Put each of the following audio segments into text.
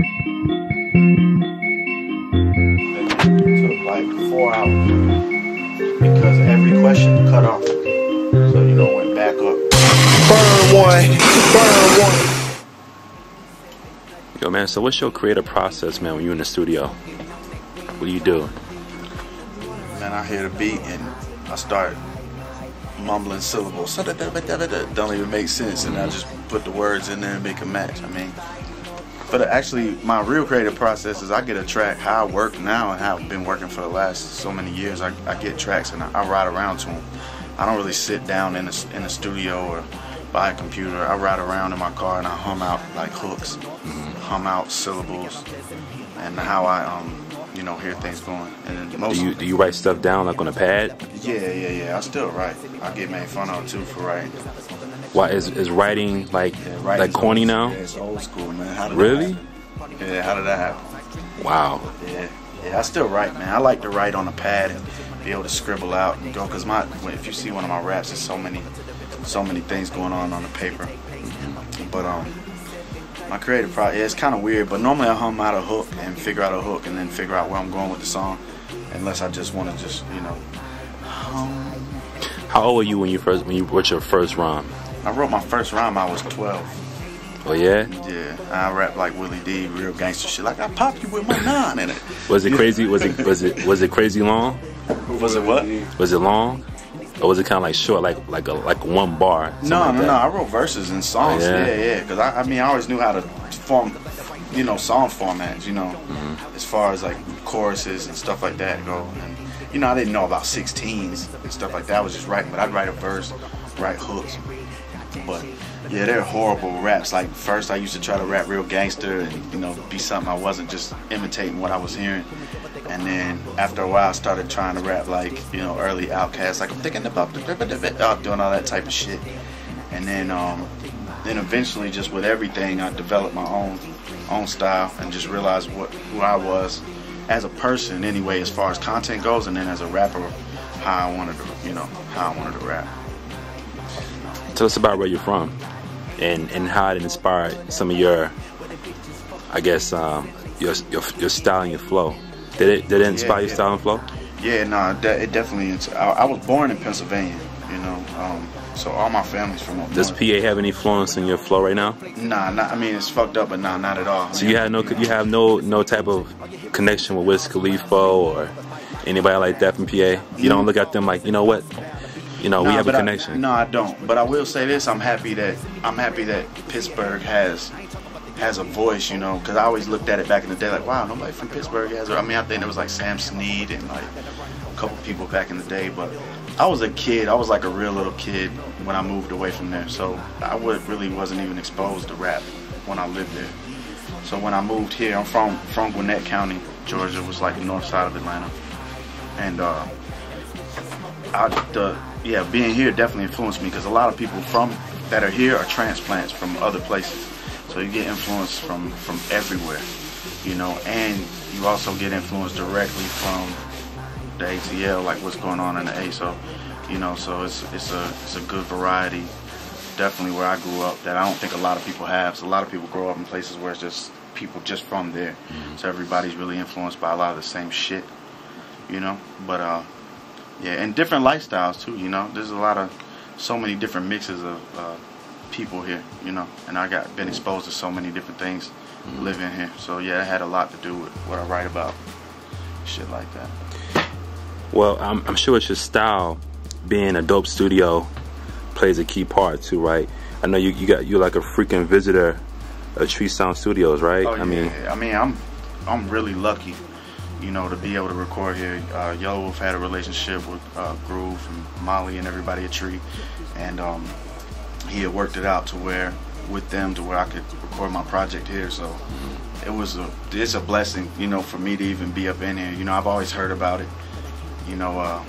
Took like 4 hours because every question cut off. So you know, went back up. Burn one. Burn one. Yo, man, so what's your creative process, man, when you're in the studio? What do you do? Man, I hear the beat and I start mumbling syllables. Don't even make sense, and I just put the words in there and make them match. I mean, but actually, my real creative process is I get a track. How I work now and how I've been working for the last so many years. I get tracks and I ride around to them. I don't really sit down in the studio or by a computer. I ride around in my car and I hum out like hooks, hum out syllables, and how I you know, hear things going. And most do you write stuff down like on a pad? Yeah. I still write. I get made fun of too for writing. Why is writing like corny now? Yeah, it's old school, man. How did really? That happen? Yeah, how did that happen? Wow. Yeah, I still write, man. I like to write on a pad and be able to scribble out and go, cause if you see one of my raps, there's so many things going on the paper. But my creative process, it's kind of weird, but normally I hum out a hook and figure out a hook and then figure out where I'm going with the song, unless I just want to just, you know. How old were you when you wrote your first rhyme? I wrote my first rhyme, I was 12. Oh yeah? Yeah, I rap like Willie D, real gangster shit. Like I pop you with my 9 in it. Was it crazy? Was it crazy long? Was it what? Was it long? Or was it kind of like short, like one bar? No. I wrote verses and songs. Yeah. Because I mean, I always knew how to form, you know, song formats. You know, as far as like choruses and stuff like that go. And you know, I didn't know about 16s and stuff like that. I was just writing, but I'd write a verse, write hooks. But yeah, they're horrible raps. Like first, I used to try to rap real gangster and, you know, be something I wasn't, just imitating what I was hearing. And then after a while, I started trying to rap like, you know, early Outkast, like I'm thinking about doing all that type of shit. And then eventually, just with everything, I developed my own style and just realized who I was as a person, anyway, as far as content goes, and then as a rapper, how I wanted to rap. Tell us about where you're from, and how it inspired some of your, I guess, your style and your flow. Did it inspire your style and flow? Yeah, no, it definitely. I was born in Pennsylvania, you know, so all my family's from up north. Does PA have any influence in your flow right now? Nah, I mean, it's fucked up, but nah, not at all. So you have no type of connection with Wiz Khalifa or anybody like that from PA? You don't look at them like, you know what? You know, we have a connection. No, I don't. But I will say this: I'm happy that Pittsburgh has a voice. You know, because I always looked at it back in the day like, wow, nobody from Pittsburgh has. I mean, I think there was like Sam Snead and like a couple people back in the day. But I was a kid. I was like a real little kid when I moved away from there. So I really wasn't even exposed to rap when I lived there. So when I moved here, I'm from Gwinnett County, Georgia. It was like the north side of Atlanta, and yeah, being here definitely influenced me because a lot of people that are here are transplants from other places. So you get influence from everywhere, you know, and you also get influence directly from the ATL, like what's going on in the A. So, you know, so it's a good variety. Definitely where I grew up that I don't think a lot of people have. So a lot of people grow up in places where it's just people just from there. So everybody's really influenced by a lot of the same shit, you know. But yeah, and different lifestyles too, you know. There's so many different mixes of people here, you know. And I been exposed to so many different things living here. So yeah, it had a lot to do with what I write about, shit like that. Well, I'm sure it's your style. Being a dope studio plays a key part too, right? I know you're like a freaking visitor of Tree Sound Studios, right? Oh, yeah. I mean, I'm really lucky, you know, to be able to record here. Yellow Wolf had a relationship with Groove and Molly and everybody at Tree, and he had worked it out to where I could record my project here. So it's a blessing, you know, for me to even be up in here. You know, I've always heard about it, you know.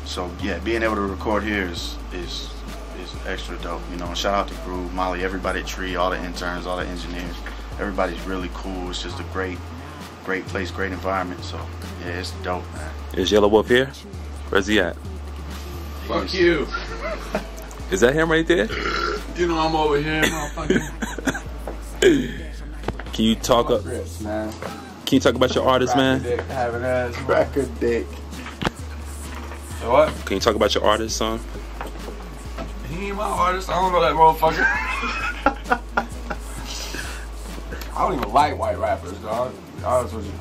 So yeah, being able to record here is extra dope, you know. And shout out to Groove, Molly, everybody at Tree, all the interns, all the engineers. Everybody's really cool. It's just a great place, great environment. So yeah, it's dope, man. Is Yellow Wolf here? Where's he at? Fuck you. Is that him right there? You know I'm over here, motherfucker. Can you talk up? Rittz, man. Can you talk about your artist, man? Dick, having ass. Record dick. What? Can you talk about your artist, son? He ain't my artist. I don't know that motherfucker. I don't even like white rappers, dog. To be honest with you.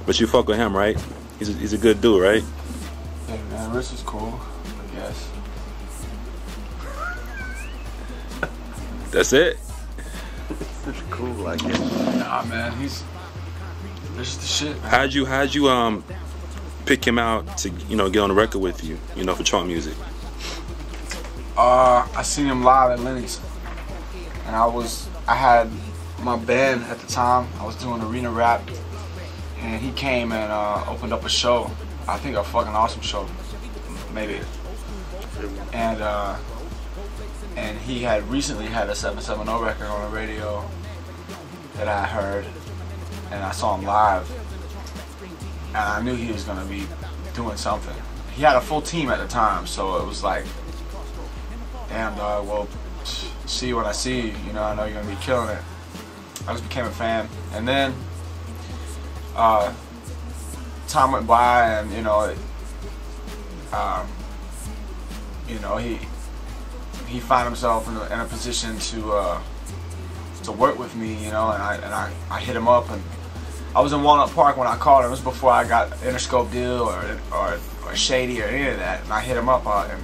But you fuck with him, right? He's a good dude, right? Yeah, man, Rittz is cool, I guess. That's it. It's cool, I guess. Nah, man, this is the shit, man. How'd you pick him out to get on the record with you? For Trump music. I seen him live at Lenny's, and I had my band at the time. I was doing arena rap, and he came and opened up a show. I think a fucking awesome show, maybe. And he had recently had a 770 record on the radio that I heard, and I saw him live, and I knew he was gonna be doing something. He had a full team at the time, so it was like, damn dog, well, see you when I see you, I know you're gonna be killing it. I just became a fan, and then time went by, and he found himself in a position to work with me, and I hit him up, and I was in Walnut Park when I called him. It was before I got Interscope deal or Shady or any of that, and I hit him up and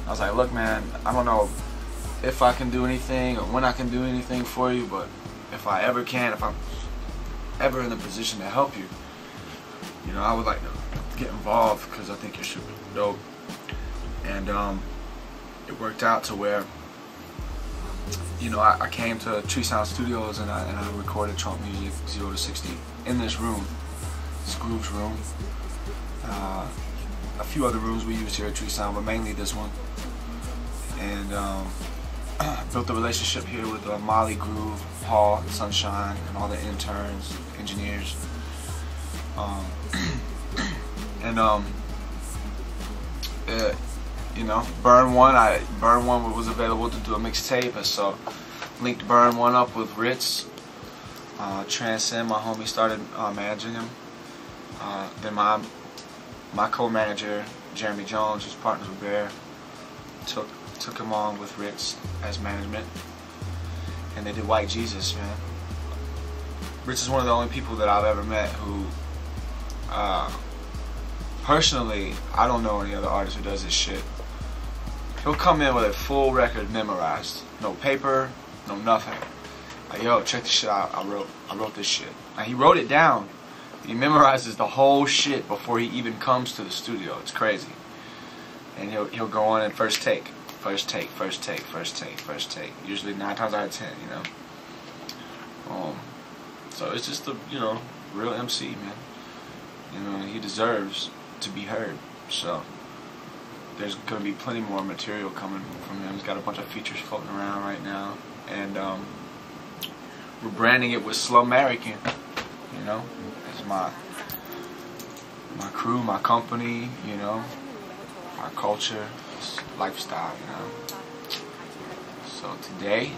I was like, look, man, I don't know if I can do anything or when I can do anything for you, but if I ever can, if I'm ever in the position to help you, I would like to get involved because I think you're super dope. And it worked out to where, I came to Tree Sound Studios and I recorded Trump music 0 to 60 in this room, this Groove's room. A few other rooms we used here at Tree Sound, but mainly this one. And built a relationship here with Molly, Groove, Paul, Sunshine, and all the interns, engineers. Burn One was available to do a mixtape, and so linked Burn One up with Rittz. Transcend, my homie, started managing him. Then my co-manager, Jeremy Jones, who's partners with Bear, took him on with Rittz as management, and they did White Jesus, man. Rittz is one of the only people that I've ever met who, personally, I don't know any other artist who does this shit. He'll come in with a full record memorized, no paper, no nothing. Like, yo, check this shit out. I wrote this shit. Like, he wrote it down. He memorizes the whole shit before he even comes to the studio. It's crazy. And he'll go on and first take. Usually 9 times out of 10, So it's just a, real MC, man. He deserves to be heard. So there's gonna be plenty more material coming from him. He's got a bunch of features floating around right now, and we're branding it with Slumerican. It's my crew, my company, our culture, lifestyle, So today,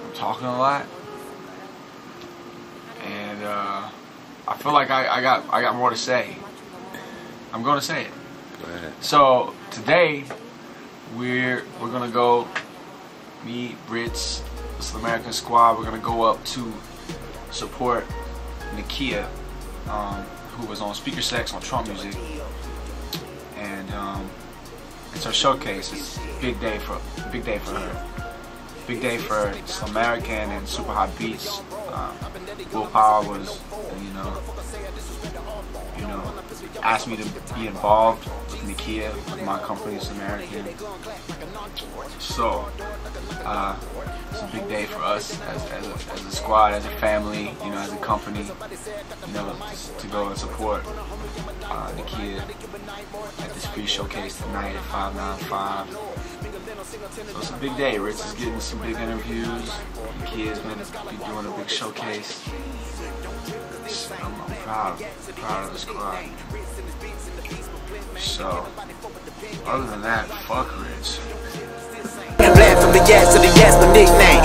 I'm talking a lot, and I feel like I got more to say. I'm gonna say it. Go ahead. So today, we're gonna go meet Rittz, the Slumerican squad. We're gonna go up to support Nakia, who was on Speaker Sex on Trump Music, and it's her showcase. It's a big day for her. Big day for Slumerican and Super Hot Beats. Willpower was, asked me to be involved with Nakia, with my company, Slumerican. So it's a big day for us as a squad, as a family, as a company, to go and support Nakia at this free showcase tonight at 595. So it's a big day. Rittz is getting some big interviews. Nakia is going to be doing a big showcase. I'm proud of the squad. So, other than that, fuck Rittz. Blast from the gas to the gas, the nickname.